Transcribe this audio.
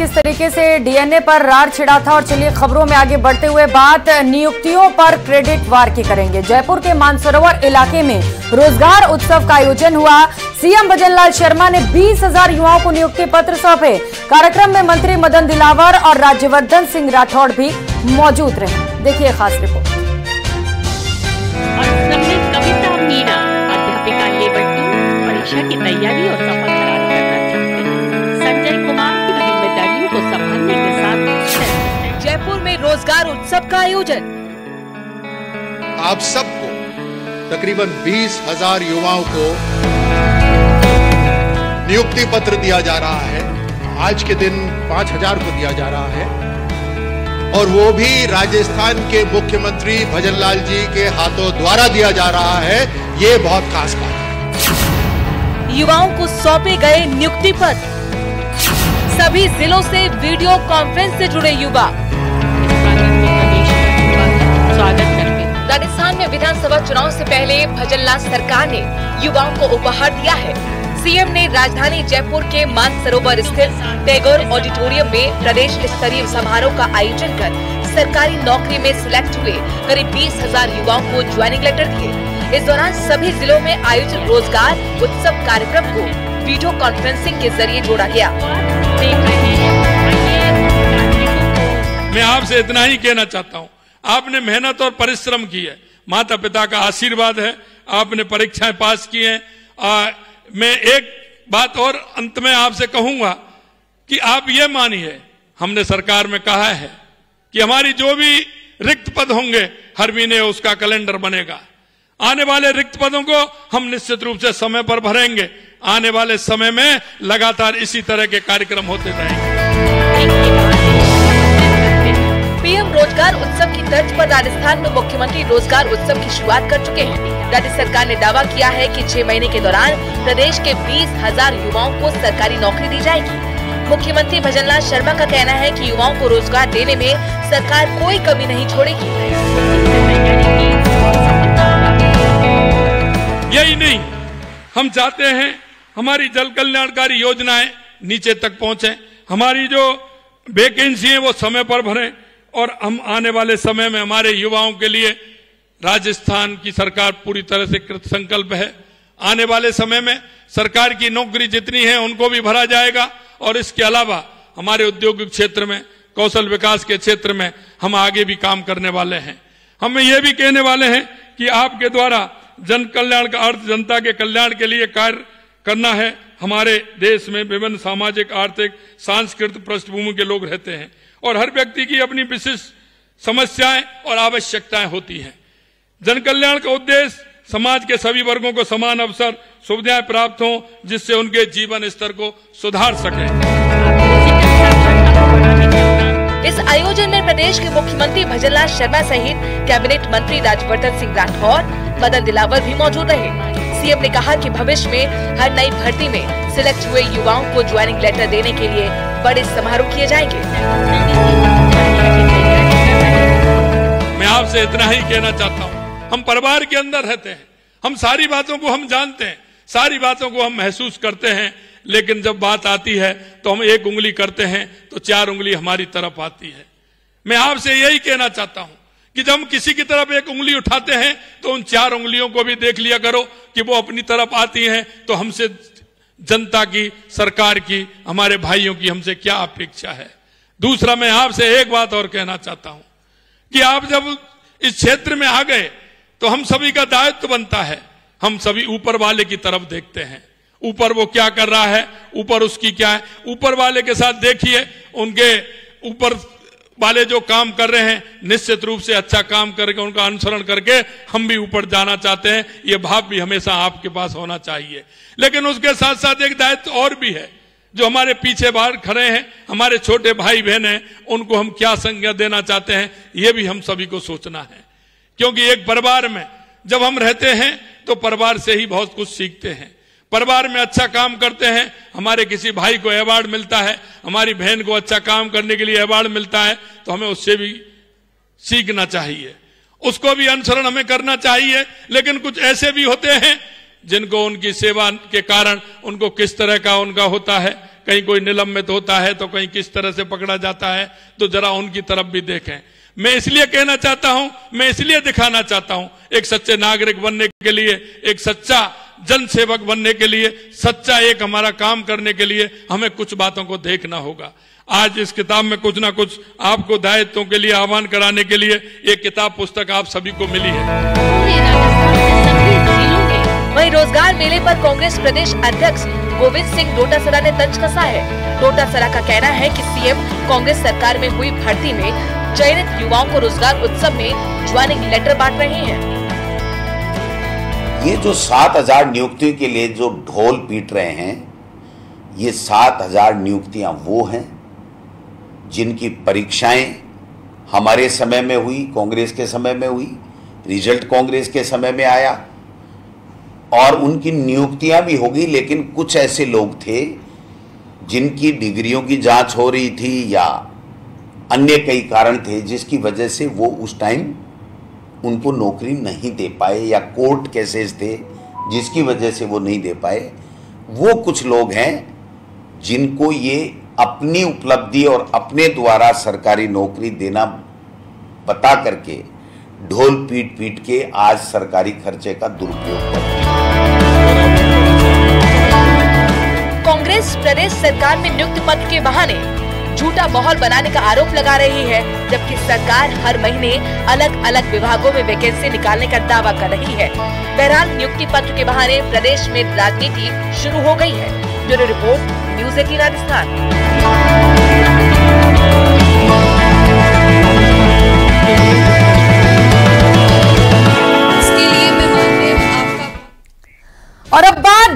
किस तरीके से डीएनए पर रार छिड़ा था। और चलिए खबरों में आगे बढ़ते हुए बात नियुक्तियों पर क्रेडिट वार की करेंगे। जयपुर के मानसरोवर इलाके में रोजगार उत्सव का आयोजन हुआ। सीएम भजनलाल शर्मा ने 20,000 युवाओं को नियुक्ति पत्र सौंपे। कार्यक्रम में मंत्री मदन दिलावर और राज्यवर्धन सिंह राठौड़ भी मौजूद रहे। देखिए खास रिपोर्ट। कविता मीणा अध्यापिका लेवल 2 परीक्षा की तैयारी और सफल करार करना चाहते हैं। संजय कुमार की जिम्मेदारियों को संभालने के साथ जयपुर में रोजगार उत्सव का आयोजन। आप सबको तकरीबन 20,000 युवाओं को नियुक्ति पत्र दिया जा रहा है। आज के दिन 5,000 को दिया जा रहा है और वो भी राजस्थान के मुख्यमंत्री भजनलाल जी के हाथों द्वारा दिया जा रहा है। ये बहुत खास बात है। युवाओं को सौंपे गए नियुक्ति पत्र। सभी जिलों से वीडियो कॉन्फ्रेंस से जुड़े युवा। स्वागत करते हैं। राजस्थान में विधानसभा चुनाव से पहले भजनलाल सरकार ने युवाओं को उपहार दिया है। सीएम ने राजधानी जयपुर के मानसरोवर स्थित टैगोर ऑडिटोरियम में प्रदेश स्तरीय समारोह का आयोजन कर सरकारी नौकरी में सिलेक्ट हुए करीब 20,000 युवाओं को ज्वाइनिंग लेटर दिए। इस दौरान सभी जिलों में आयोजित रोजगार उत्सव कार्यक्रम को वीडियो कॉन्फ्रेंसिंग के जरिए जोड़ा गया। मैं आपसे इतना ही कहना चाहता हूँ, आपने मेहनत और परिश्रम की है, माता पिता का आशीर्वाद है, आपने परीक्षाएं पास की हैं। मैं एक बात और अंत में आपसे कहूंगा कि आप ये मानिए, हमने सरकार में कहा है कि हमारी जो भी रिक्त पद होंगे हर महीने उसका कैलेंडर बनेगा। आने वाले रिक्त पदों को हम निश्चित रूप से समय पर भरेंगे। आने वाले समय में लगातार इसी तरह के कार्यक्रम होते रहेंगे। पीएम रोजगार उत्सव की तर्ज पर राजस्थान में मुख्यमंत्री रोजगार उत्सव की शुरुआत कर चुके हैं। राज्य सरकार ने दावा किया है कि 6 महीने के दौरान प्रदेश के 20,000 युवाओं को सरकारी नौकरी दी जाएगी। मुख्यमंत्री भजनलाल शर्मा का कहना है कि युवाओं को रोजगार देने में सरकार कोई कमी नहीं छोड़ेगी। यही नहीं, हम चाहते हैं हमारी जल कल्याणकारी योजनाएं नीचे तक पहुंचे, हमारी जो वैकेंसी है वो समय पर भरें और हम आने वाले समय में हमारे युवाओं के लिए राजस्थान की सरकार पूरी तरह से कृत संकल्प है। आने वाले समय में सरकार की नौकरी जितनी है उनको भी भरा जाएगा और इसके अलावा हमारे औद्योगिक क्षेत्र में, कौशल विकास के क्षेत्र में हम आगे भी काम करने वाले हैं। हम ये भी कहने वाले हैं कि आपके द्वारा जन कल्याण का अर्थ जनता के कल्याण के लिए कार्य करना है। हमारे देश में विभिन्न सामाजिक, आर्थिक, सांस्कृतिक पृष्ठभूमि के लोग रहते हैं और हर व्यक्ति की अपनी विशिष्ट समस्याएं और आवश्यकताएं होती हैं। जन कल्याण का उद्देश्य समाज के सभी वर्गों को समान अवसर, सुविधाएं प्राप्त हों जिससे उनके जीवन स्तर को सुधार सके। इस आयोजन में प्रदेश के मुख्यमंत्री भजनलाल शर्मा सहित कैबिनेट मंत्री राज्यवर्धन सिंह राठौड़, मदन दिलावर भी मौजूद रहे। सीएम ने कहा कि भविष्य में हर नई भर्ती में सिलेक्ट हुए युवाओं को ज्वाइनिंग लेटर देने के लिए बड़े समारोह किए जाएंगे। मैं आपसे इतना ही कहना चाहता हूँ, हम परिवार के अंदर रहते हैं, हम सारी बातों को हम जानते हैं, सारी बातों को हम महसूस करते हैं, लेकिन जब बात आती है तो हम एक उंगली करते हैं तो 4 उंगली हमारी तरफ आती है। मैं आपसे यही कहना चाहता हूं कि जब हम किसी की तरफ एक उंगली उठाते हैं तो उन 4 उंगलियों को भी देख लिया करो कि वो अपनी तरफ आती हैं। तो हमसे जनता की, सरकार की, हमारे भाइयों की हमसे क्या अपेक्षा है। दूसरा, मैं आपसे एक बात और कहना चाहता हूं कि आप जब इस क्षेत्र में आ गए तो हम सभी का दायित्व बनता है, हम सभी ऊपर वाले की तरफ देखते हैं। ऊपर वो क्या कर रहा है, ऊपर उसकी क्या है, ऊपर वाले के साथ देखिए, उनके ऊपर वाले जो काम कर रहे हैं निश्चित रूप से अच्छा काम करके उनका अनुसरण करके हम भी ऊपर जाना चाहते हैं। ये भाव भी हमेशा आपके पास होना चाहिए। लेकिन उसके साथ साथ एक दायित्व और भी है, जो हमारे पीछे बाहर खड़े हैं, हमारे छोटे भाई बहन हैं, उनको हम क्या संज्ञा देना चाहते हैं, ये भी हम सभी को सोचना है। क्योंकि एक परिवार में जब हम रहते हैं तो परिवार से ही बहुत कुछ सीखते हैं। परिवार में अच्छा काम करते हैं, हमारे किसी भाई को अवार्ड मिलता है, हमारी बहन को अच्छा काम करने के लिए अवार्ड मिलता है, तो हमें उससे भी सीखना चाहिए, उसको भी अनुसरण हमें करना चाहिए। लेकिन कुछ ऐसे भी होते हैं जिनको उनकी सेवा के कारण उनको किस तरह का उनका होता है, कहीं कोई निलंबित होता है तो कहीं किस तरह से पकड़ा जाता है, तो जरा उनकी तरफ भी देखें। मैं इसलिए कहना चाहता हूं, मैं इसलिए दिखाना चाहता हूं, एक सच्चे नागरिक बनने के लिए, एक सच्चा जनसेवक बनने के लिए, सच्चा एक हमारा काम करने के लिए हमें कुछ बातों को देखना होगा। आज इस किताब में कुछ ना कुछ आपको दायित्वों के लिए आह्वान कराने के लिए एक किताब पुस्तक आप सभी को मिली है। वहीं रोजगार मेले पर कांग्रेस प्रदेश अध्यक्ष गोविंद सिंह डोटासरा ने तंज कसा है। डोटासरा का कहना है कि सीएम कांग्रेस सरकार में हुई भर्ती में चयनित युवाओं को रोजगार उत्सव में ज्वाइनिंग लेटर बांट रहे हैं। ये जो 7,000 नियुक्तियों के लिए जो ढोल पीट रहे हैं, ये 7,000 नियुक्तियां वो हैं जिनकी परीक्षाएं हमारे समय में हुई, कांग्रेस के समय में हुई, रिजल्ट कांग्रेस के समय में आया और उनकी नियुक्तियां भी होगी। लेकिन कुछ ऐसे लोग थे जिनकी डिग्रियों की जांच हो रही थी या अन्य कई कारण थे जिसकी वजह से वो उस टाइम उनको नौकरी नहीं दे पाए, या कोर्ट केसेस थे जिसकी वजह से वो नहीं दे पाए। वो कुछ लोग हैं जिनको ये अपनी उपलब्धि और अपने द्वारा सरकारी नौकरी देना बता करके ढोल पीट पीट के आज सरकारी खर्चे का दुरुपयोग करते हैं। कांग्रेस प्रदेश सरकार में नियुक्ति पत्र के बहाने झूठा माहौल बनाने का आरोप लगा रही है, जबकि सरकार हर महीने अलग अलग विभागों में वैकेंसी निकालने का दावा कर रही है। बहरहाल नियुक्ति पत्र के बहाने प्रदेश में राजनीति शुरू हो गई है। Bureau report, news 18 Rajasthan. और अब बात